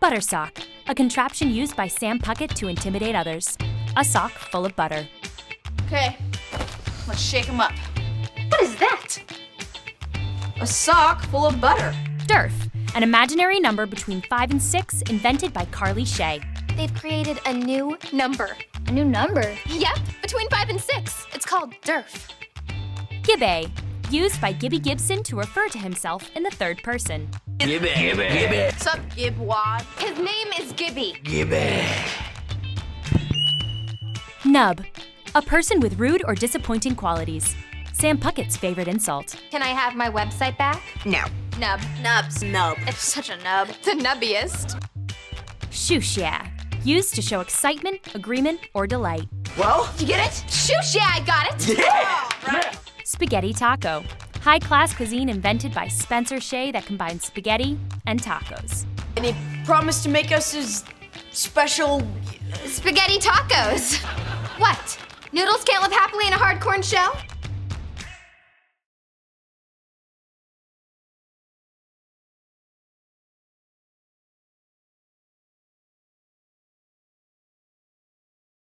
Butterstock, a contraption used by Sam Puckett to intimidate others. A sock full of butter. Okay, let's shake them up. What is that? A sock full of butter. Derf, an imaginary number between 5 and 6 invented by Carly Shay. They've created a new number. A new number? Yep, between 5 and 6. It's called Derf. Gibby, used by Gibby Gibson to refer to himself in the third person. Gibby. What's up, Gibwad? His name is Gibby. Gibby. Nub, a person with rude or disappointing qualities. Sam Puckett's favorite insult. Can I have my website back? No. Nub. Nubs. Nub. It's such a nub. The nubbiest. Shush, used to show excitement, agreement, or delight. Well? You get it? Shush, yeah, I got it. Yeah. Spaghetti taco, high-class cuisine invented by Spencer Shea that combines spaghetti and tacos. And he promised to make us his special... Spaghetti tacos. What? Noodles can't live happily in a hard corn shell?